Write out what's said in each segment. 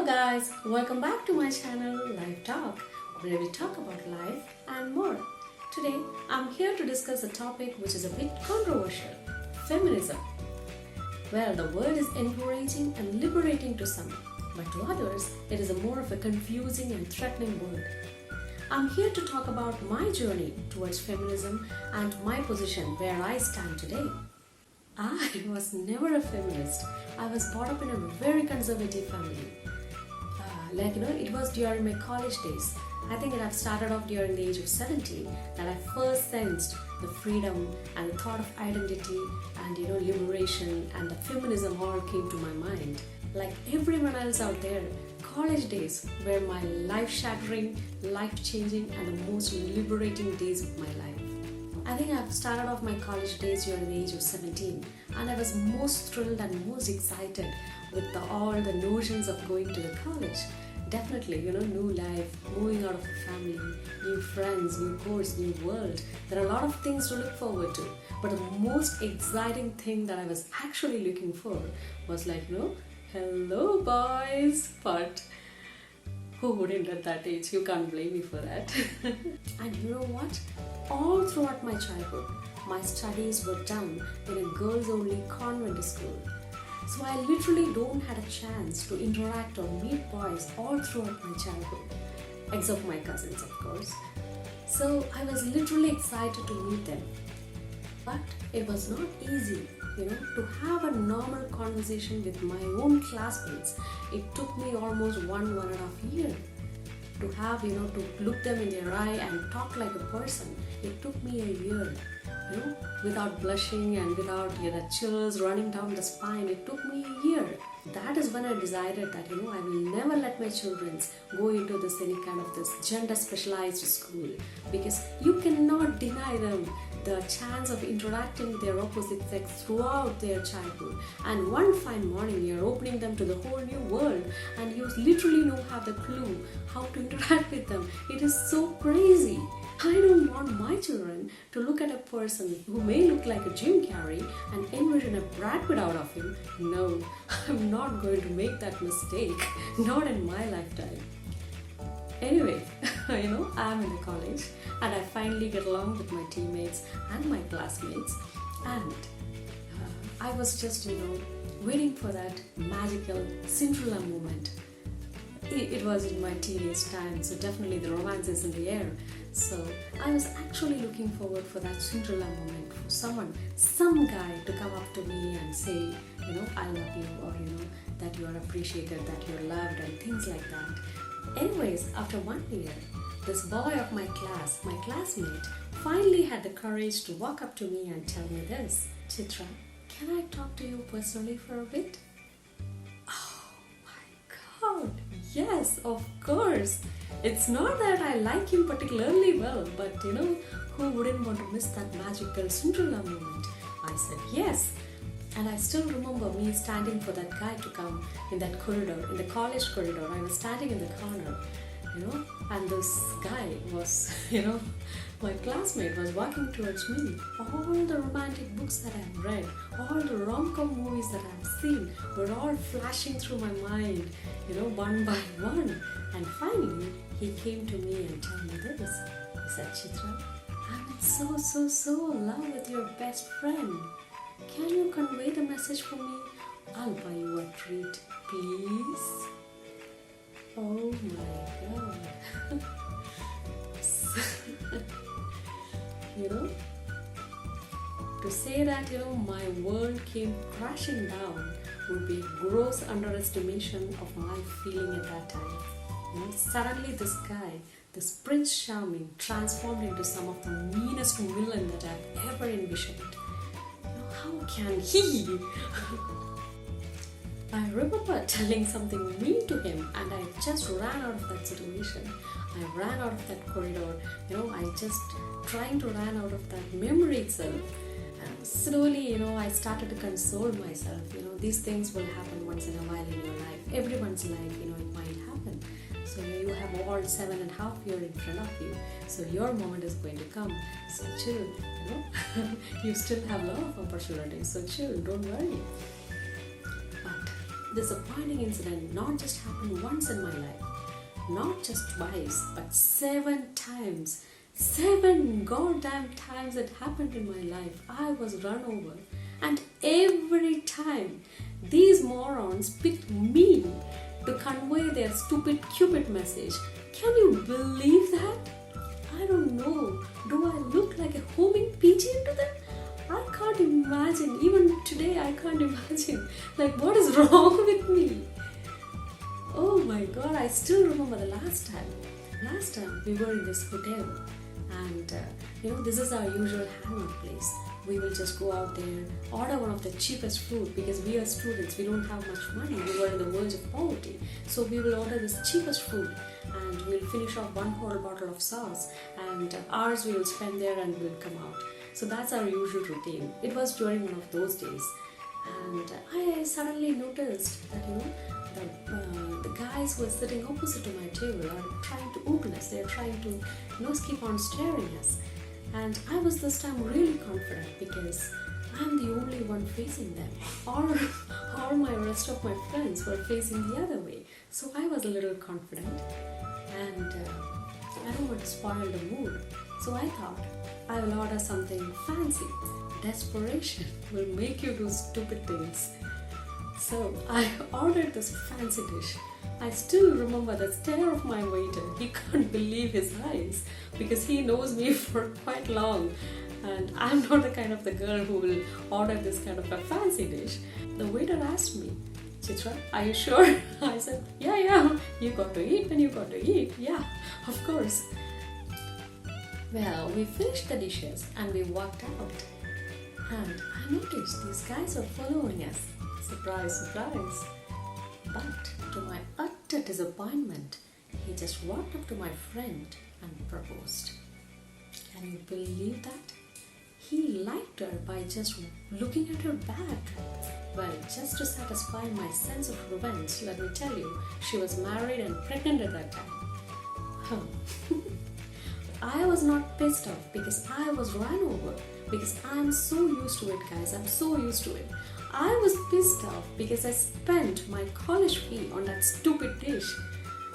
guys, welcome back to my channel Life Talk, where we talk about life and more. Today I'm here to discuss a topic which is a bit controversial, feminism. Well, the word is encouraging and liberating to some, but to others it is a more of a confusing and threatening word. I'm here to talk about my journey towards feminism and my position where I stand today. I was never a feminist. I was brought up in a very conservative family. It was during my college days. I think it had started off during the age of 17 that I first sensed the freedom and the thought of identity and liberation and the feminism all came to my mind. Like everyone else out there, college days were my life-shattering, life-changing and the most liberating days of my life. I think I've started off my college days during the age of 17 and I was most thrilled and most excited with all the notions of going to the college. Definitely, new life, moving out of the family, new friends, new course, new world. There are a lot of things to look forward to. But the most exciting thing that I was actually looking for was hello boys part. Who wouldn't at that age? You can't blame me for that. And you know what? All throughout my childhood, my studies were done in a girls-only convent school. So I literally don't had a chance to interact or meet boys all throughout my childhood. Except my cousins, of course. So I was literally excited to meet them. But it was not easy, to have a normal conversation with my own classmates. It took me almost 1.5 years to have, to look them in their eye and talk like a person. It took me a year, without blushing and without chills running down the spine. It took me a year. That is when I decided that, I will never let my children go into any kind of this gender specialized school, because you cannot deny them the chance of interacting with their opposite sex throughout their childhood. And one fine morning, you're opening them to the whole new world and you literally don't have the clue how to interact with them. It is so crazy. I don't want my children to look at a person who may look like a Jim Carrey and envision a Brad Pitt out of him. No, I'm not going to make that mistake. Not in my lifetime. Anyway, I'm in the college and I finally get along with my teammates and my classmates, and I was just, waiting for that magical Cinderella moment. It was in my teenage time, so definitely the romance is in the air. So I was actually looking forward for that Cinderella moment, for some guy to come up to me and say, I love you, or that you are appreciated, that you're loved, and things like that. Anyways, after 1 year, this boy of my class, my classmate, finally had the courage to walk up to me and tell me this: Chitra, can I talk to you personally for a bit? Oh my God, yes, of course. It's not that I like him particularly well, but who wouldn't want to miss that magical Cinderella moment? I said yes. And I still remember me standing for that guy to come in that corridor, in the college corridor. I was standing in the corner, and this guy was, my classmate was walking towards me. All the romantic books that I've read, all the rom-com movies that I've seen were all flashing through my mind, one by one. And finally, he came to me and told me this. He said, Chitra, I'm in so love with your best friend. Can you convey the message for me? I'll buy you a treat, please. Oh my God. To say that, my world came crashing down would be a gross underestimation of my feeling at that time. Suddenly this guy, this Prince Charming, transformed into some of the meanest villain that I've ever envisioned. How can he? I remember telling something mean to him and I just ran out of that situation. I ran out of that corridor. I just trying to run out of that memory itself. And slowly, I started to console myself. These things will happen once in a while in your life. Everyone's life, it might happen. So you have all 7.5 years in front of you. So your moment is going to come. So chill, You still have a lot of opportunities. So chill, don't worry. But disappointing incident not just happened once in my life, not just twice, but 7 times. 7 goddamn times it happened in my life. I was run over, and every time these morons picked me to convey their stupid Cupid message. Can you believe that? I don't know. Do I look like a homing pigeon to them? I can't imagine. Even today, I can't imagine. Like, what is wrong with me? Oh my god, I still remember the last time. Last time we were in this hotel, and this is our usual hangout place. We will just go out there, order one of the cheapest food, because we are students, we don't have much money, we were in the verge of poverty. So we will order this cheapest food, and we'll finish off one whole bottle of sauce, and hours we will spend there and we'll come out. So that's our usual routine. It was during one of those days, and I suddenly noticed that the guys who were sitting opposite to my table are trying to open us. They're trying to keep on staring us. And I was this time really confident because I'm the only one facing them. All my rest of my friends were facing the other way. So I was a little confident, and I don't want to spoil the mood. So I thought I will order something fancy. Desperation will make you do stupid things. So I ordered this fancy dish. I still remember the stare of my waiter. He can't believe his eyes because he knows me for quite long, and I'm not the kind of the girl who will order this kind of a fancy dish. The waiter asked me, "Chitra, are you sure?" I said, yeah, you got to eat when you got to eat. Yeah, of course. Well, we finished the dishes and we walked out, and I noticed these guys were following us. Surprise, surprise. But to my utter disappointment, he just walked up to my friend and proposed. Can you believe that? He liked her by just looking at her back. Well, just to satisfy my sense of revenge, let me tell you, she was married and pregnant at that time. I was not pissed off because I was run over, because I'm so used to it, guys. I'm so used to it. I was pissed off because I spent my college fee on that stupid dish,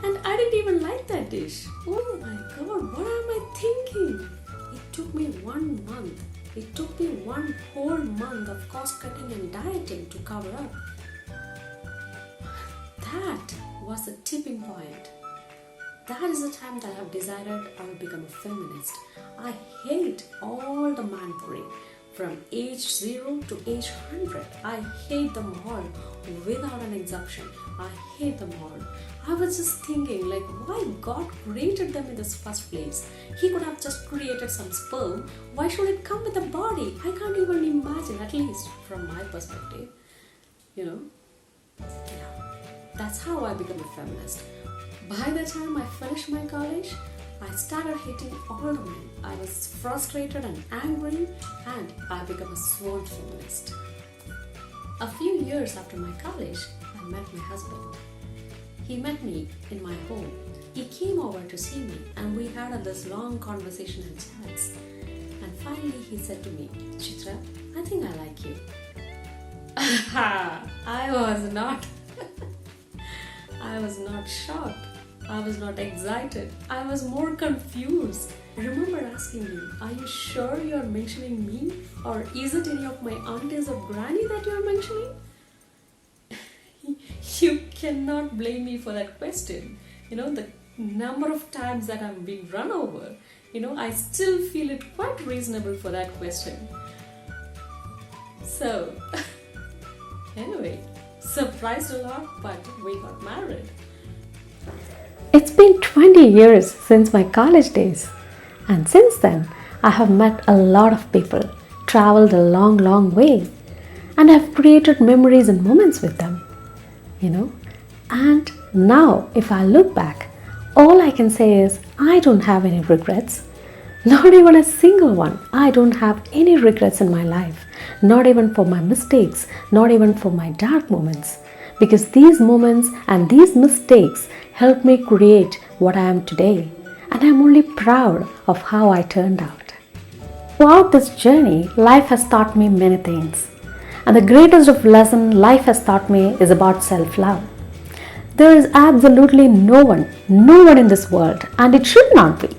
and I didn't even like that dish. Oh my god, what am I thinking? It took me 1 month. It took me 1 whole month of cost cutting and dieting to cover up. That was the tipping point. That is the time that I have decided I will become a feminist. I hate all the manpouring. From age 0 to age 100, I hate them all without an exception. I hate them all. I was just thinking, like, why God created them in this first place? He could have just created some sperm. Why should it come with a body? I can't even imagine, at least from my perspective. Yeah, that's how I became a feminist. By the time I finished my college, I started hating all the men. I was frustrated and angry, and I became a sworn feminist. A few years after my college, I met my husband. He met me in my home. He came over to see me, and we had this long conversation and chats. And finally he said to me, "Chitra, I think I like you." I was not shocked. I was not excited. I was more confused. I remember asking him, "Are you sure you are mentioning me? Or is it any of my aunties or granny that you are mentioning?" You cannot blame me for that question. The number of times that I'm being run over, I still feel it quite reasonable for that question. So, anyway, surprised a lot, but we got married. It's been 20 years since my college days, and since then I have met a lot of people, traveled a long, long way, and have created memories and moments with them, And now, if I look back, all I can say is I don't have any regrets, not even a single one. I don't have any regrets in my life, not even for my mistakes, not even for my dark moments. Because these moments and these mistakes helped me create what I am today, and I'm only proud of how I turned out. Throughout this journey, life has taught me many things. And the greatest of lesson life has taught me is about self-love. There is absolutely no one in this world, and it should not be,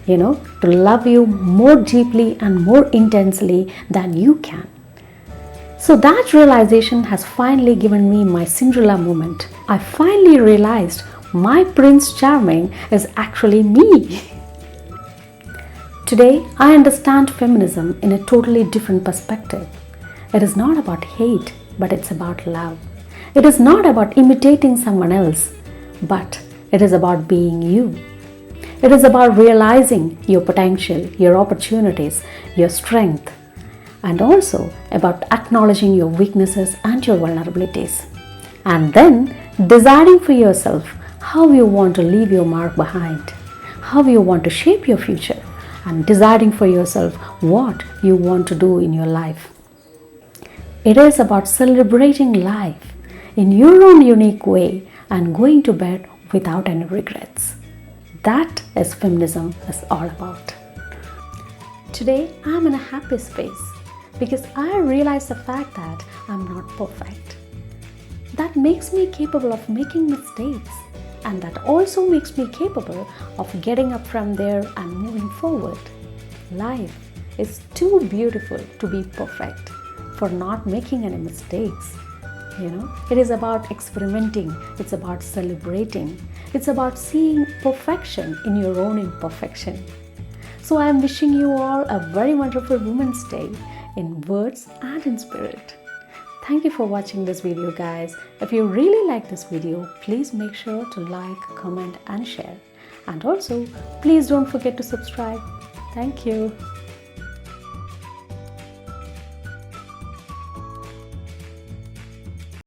to love you more deeply and more intensely than you can. So that realization has finally given me my Cinderella moment. I finally realized my Prince Charming is actually me. Today, I understand feminism in a totally different perspective. It is not about hate, but it's about love. It is not about imitating someone else, but it is about being you. It is about realizing your potential, your opportunities, your strength, and also about acknowledging your weaknesses and your vulnerabilities. And then deciding for yourself how you want to leave your mark behind, how you want to shape your future, and deciding for yourself what you want to do in your life. It is about celebrating life in your own unique way and going to bed without any regrets. That is feminism is all about. Today, I'm in a happy space because I realize the fact that I'm not perfect. That makes me capable of making mistakes, and that also makes me capable of getting up from there and moving forward. Life is too beautiful to be perfect, for not making any mistakes. It is about experimenting, it's about celebrating, it's about seeing perfection in your own imperfection. So I am wishing you all a very wonderful Women's Day in words and in spirit. Thank you for watching this video, guys. If you really like this video, please make sure to like, comment and share. And also, please don't forget to subscribe. Thank you.